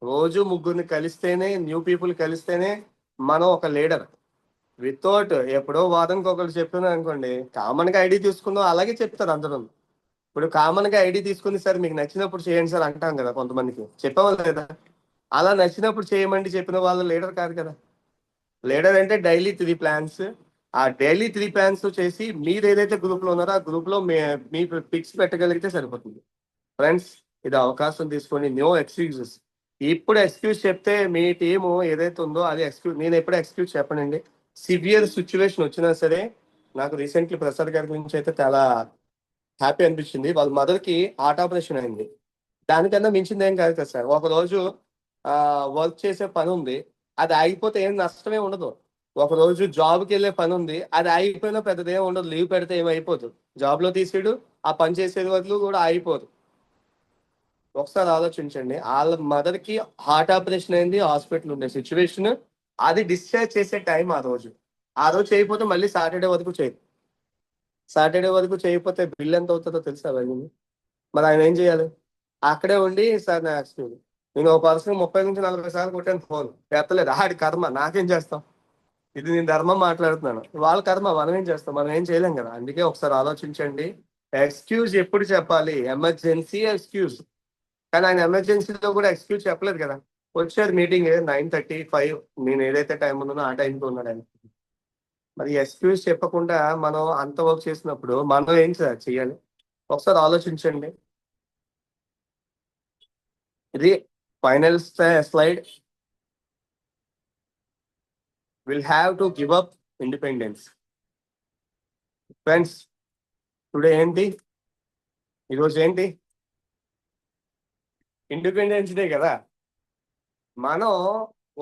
రోజు ముగ్గురిని కలిస్తేనే, న్యూ పీపుల్ కలిస్తేనే మనం ఒక లీడర్. వితౌట్ ఎప్పుడో వారానికి ఒకరు చెప్తున్నారు అనుకోండి, కామన్ గా ఐడి తీసుకుందాం అలాగే చెప్తారు అందరూ. ఇప్పుడు కామన్ గా ఐడి తీసుకుని సార్ మీకు నచ్చినప్పుడు చేయండి సార్ అంటాం కదా, కొంతమందికి చెప్పేవాళ్ళు లేదా? అలా నచ్చినప్పుడు చేయమండి చెప్పిన వాళ్ళు లీడర్ కాదు కదా. లీడర్ అంటే డైలీ 3 ప్లాన్స్. ఆ డైలీ 3 ప్లాన్స్ చేసి మీరు ఏదైతే గ్రూప్ లో ఉన్నారో ఆ గ్రూప్ లో మీ పిక్స్ పెట్టగలిగితే సరిపోతుంది. ఫ్రెండ్స్, ఇది అవకాశం తీసుకొని నో ఎక్స్క్యూజెస్. ఇప్పుడు ఎక్స్క్యూజ్ చెప్తే మీ టీము ఏదైతే ఉందో అది ఎక్స్క్యూజ్. నేను ఎప్పుడు ఎక్స్క్యూజ్ చెప్పనండి. సివియర్ సిచ్యువేషన్ వచ్చినా సరే, నాకు రీసెంట్లీ ప్రసాద్ గారి గురించి అయితే చాలా హ్యాపీ అనిపించింది. వాళ్ళ మదర్ కి హార్ట్ ఆపరేషన్ అయింది. దానికన్నా మించింది ఏం కాదు కదా సార్. ఒక రోజు వర్క్ చేసే పని ఉంది, అది ఆగిపోతే ఏం నష్టమే ఉండదు. ఒక రోజు జాబ్కి వెళ్ళే పని ఉంది, అది ఆగిపోయినా పెద్దదేం ఉండదు. లీవ్ పెడితే ఏమైపోతుంది, జాబ్ లో తీసేడు, ఆ పని చేసేది వరకు కూడా ఆగిపోదు. ఒకసారి ఆలోచించండి. వాళ్ళ మదర్ కి హార్ట్ ఆపరేషన్ అయింది, హాస్పిటల్ ఉండే సిచ్యువేషన్, అది డిశ్చార్జ్ చేసే టైం ఆ రోజు చేయకపోతే మళ్ళీ సాటర్డే వరకు చేయదు. సాటర్డే వరకు చేయకపోతే బిల్ ఎంత అవుతుందో తెలుసా అవన్నీ? మరి ఆయన ఏం చేయాలి? అక్కడే ఉండి సార్ నా యాక్సిడెంట్, నేను ఒక పర్సన్ 30 నుంచి 40 సార్లు కొట్టాను, ఫోన్ ఎత్తలేదు. ఆడి కర్మ, నాకేం చేస్తాం? ఇది నేను ధర్మం మాట్లాడుతున్నాను, వాళ్ళ కర్మ, మనం ఏం చేస్తాం? మనం ఏం చేయలేం కదా. అందుకే ఒకసారి ఆలోచించండి. ఎక్స్క్యూజ్ ఎప్పుడు చెప్పాలి? Emergency excuse. కానీ ఆయన ఎమర్జెన్సీలో కూడా ఎక్స్క్యూజ్ చెప్పలేదు కదా. వచ్చారు మీటింగ్ 9:35, నేను ఏదైతే టైం ఉన్నానో ఆ టైంకి ఉన్నాడు ఆయన. మరి ఎక్స్క్యూజ్ చెప్పకుండా మనం అంత వర్క్ చేసినప్పుడు మనం ఏం చేయాలి? ఒకసారి ఆలోచించండి. ఇది final slide. Will have to give up independence. Friends, today ఏంటి? ఈరోజు ఏంటి? ఇండిపెండెన్స్ డే కదా. మనం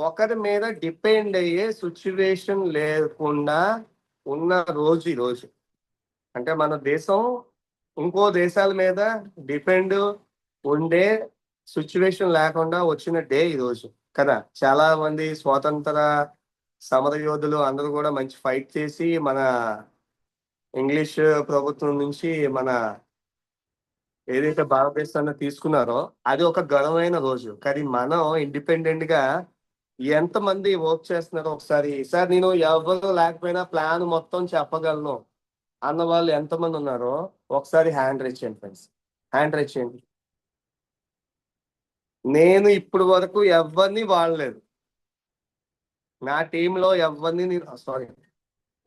ఒకరి మీద డిపెండ్ అయ్యే సిచ్యువేషన్ లేకుండా ఉన్న రోజు ఈరోజు. అంటే మన దేశం ఇంకో దేశాల మీద డిపెండ్ ఉండే సిచ్యువేషన్ లేకుండా వచ్చిన డే ఈరోజు కదా. చాలా మంది స్వాతంత్ర సమర యోధులు అందరూ కూడా మంచి ఫైట్ చేసి మన ఇంగ్లీష్ ప్రభుత్వం నుంచి మన ఏదైతే భారతదేశాన్ని తీసుకున్నారో అది ఒక ఘనమైన రోజు. కానీ మనం ఇండిపెండెంట్ గా ఎంతమంది వర్క్ చేస్తున్నారో ఒకసారి, సార్ నేను ఎవరు లేకపోయినా ప్లాన్ మొత్తం చెప్పగలను అన్న వాళ్ళు ఎంతమంది ఉన్నారో ఒకసారి హ్యాండ్ రైజ్ చేయండి ఫ్రెండ్స్. హ్యాండ్ రైజ్ చేయండి. నేను ఇప్పుడు వరకు ఎవరిని వాడలేదు, నా టీంలో ఎవరిని, సారీ,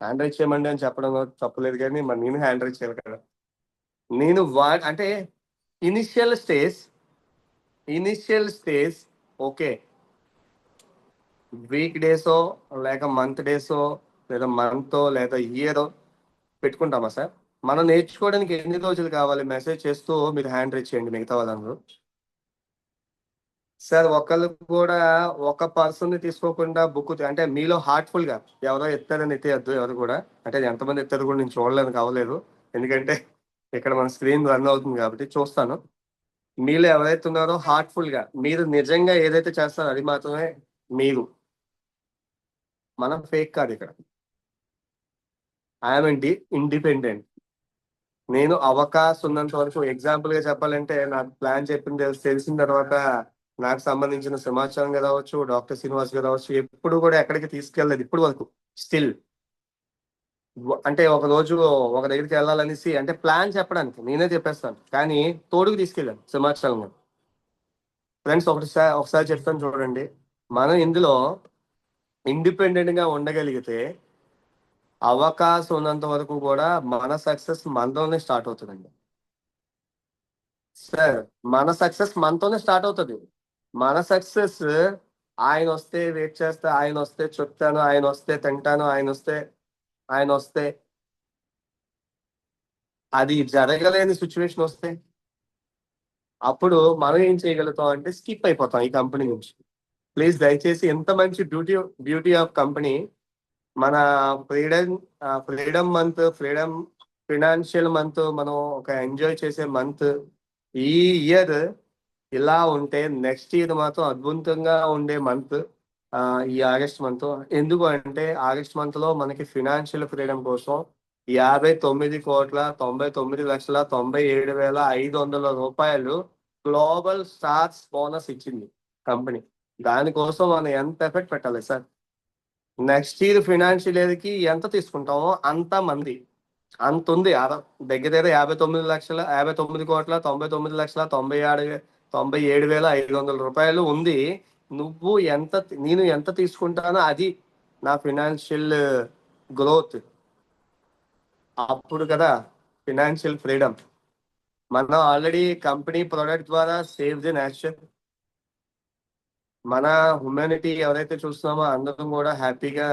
హ్యాండ్ రైజ్ చేయమండి అని చెప్పడం తప్పలేదు, కానీ మరి నేను హ్యాండ్ రైజ్ చేయాలి కదా. నేను అంటే ఇనిషియల్ స్టేజ్ ఓకే, వీక్ డేసో లేక మంత్ డేసో లేదా మంత్ లేదా ఇయర్ పెట్టుకుంటామా సార్? మనం నేర్చుకోవడానికి ఎన్ని రోజులు కావాలి? మెసేజ్ చేస్తూ మీరు హ్యాండ్ రైజ్ చేయండి మిగతా వాళ్ళందరూ. సార్ ఒకళ్ళు కూడా ఒక పర్సన్ తీసుకోకుండా బుక్ అంటే మీలో హార్ట్ఫుల్ గా ఎవరో ఎత్తారని ఎత్తేయద్దు ఎవరు కూడా. అంటే ఎంతమంది ఎత్తారు కూడా నేను చూడలేదు, కావలేదు. ఎందుకంటే ఇక్కడ మన స్క్రీన్ రన్ అవుతుంది కాబట్టి చూస్తాను. మీలో ఎవరైతే ఉన్నారో హార్ట్ఫుల్ గా మీరు నిజంగా ఏదైతే చేస్తారో అది మాత్రమే మీరు. మనం ఫేక్ కాదు ఇక్కడ. I'm independent. నేను అవకాశం ఉన్నంత వరకు ఎగ్జాంపుల్ గా చెప్పాలంటే నాకు ప్లాన్ చెప్పింది తెలిసిన తర్వాత నాకు సంబంధించిన సమాచారం కదా అవచ్చు, డాక్టర్ శ్రీనివాస్ గారు అవచ్చు, ఎప్పుడు కూడా ఎక్కడికి తీసుకెళ్ళలేదు ఇప్పుడు వరకు. స్టిల్ అంటే ఒక రోజు ఒక దగ్గరికి వెళ్ళాలనేసి అంటే ప్లాన్ చెప్పడానికి నేనే చెప్పేస్తాను, కానీ తోడుకు తీసుకెళ్ళాను సమాచారం. ఫ్రెండ్స్ ఒకసారి చెప్తాను చూడండి. మనం ఇందులో ఇండిపెండెంట్ గా ఉండగలిగితే అవకాశం ఉన్నంత వరకు కూడా మన సక్సెస్ మనతోనే స్టార్ట్ అవుతుందండి సార్. మన సక్సెస్ మనతోనే స్టార్ట్ అవుతుంది. మన సక్సెస్ ఆయన వస్తే వెయిట్ చేస్తా, ఆయన వస్తే చెప్తాను, ఆయన వస్తే తింటాను, ఆయన వస్తే అది జరగలేని సిచ్యువేషన్ వస్తే అప్పుడు మనం ఏం చేయగలుగుతాం అంటే స్కిప్ అయిపోతాం ఈ కంపెనీ నుంచి. ప్లీజ్ దయచేసి ఎంత మంచి బ్యూటీ ఆఫ్ కంపెనీ మన ఫ్రీడమ్ మంత్, ఫినాన్షియల్ మంత్ మనం ఒక ఎంజాయ్ చేసే మంత్. ఈ ఇయర్ ఇలా ఉంటే నెక్స్ట్ ఇయర్ మాత్రం అద్భుతంగా ఉండే మంత్ ఈ ఆగస్ట్ మంత్. ఎందుకు అంటే ఆగస్ట్ మంత్ లో మనకి ఫినాన్షియల్ ఫ్రీడమ్ కోసం 59,99,97,500 గ్లోబల్ స్టార్స్ బోనస్ ఇచ్చింది కంపెనీ. దానికోసం మనం ఎంత ఎఫెక్ట్ పెట్టాలి sir? Next year financial year కి ఎంత తీసుకుంటామో అంత మంది అంత ఉంది. దగ్గర దగ్గర 59,99,97,500 రూపాయలు ఉంది. నేను ఎంత తీసుకుంటానో అది నా ఫినాన్షియల్ గ్రోత్. అప్పుడు కదా ఫినాన్షియల్ ఫ్రీడమ్. మనం ఆల్రెడీ కంపెనీ ప్రొడక్ట్ ద్వారా సేవ్ ది నేచర్, మన హ్యుమానిటీ ఎవరైతే చూస్తున్నామో అందరం కూడా హ్యాపీగా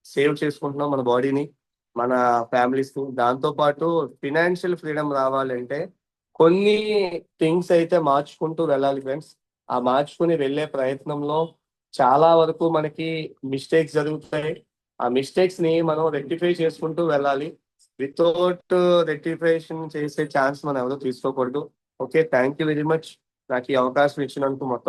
సేవ్ చేసుకుంటున్నాం మన బాడీని, మన ఫ్యామిలీస్. దాంతో పాటు ఫినాన్షియల్ ఫ్రీడమ్ రావాలంటే కొన్ని థింగ్స్ అయితే మార్చుకుంటూ వెళ్ళాలి ఫ్రెండ్స్. ఆ మార్చుకుని వెళ్ళే ప్రయత్నంలో చాలా వరకు మనకి మిస్టేక్స్ జరుగుతాయి. ఆ మిస్టేక్స్ ని మనం రెక్టిఫై చేసుకుంటూ వెళ్ళాలి. వితౌట్ రెక్టిఫికేషన్ చేసే ఛాన్స్ మనం ఎవరో తీసుకోకూడదు. Okay, thank you very much నాకు ఈ అవకాశం ఇచ్చినందుకు మొత్తం